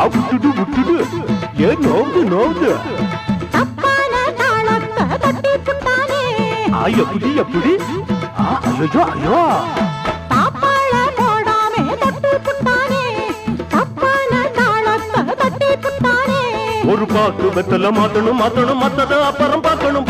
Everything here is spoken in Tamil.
விட்டுடு விட்டுடு ஏன் நோவுது நோவுது எப்படி எப்படி ஐயோ ஐயோ ஒரு பாக்கு வெத்தல மாத்தணும் மாத்தணும் மத்தத அப்புறம் பார்க்கணும்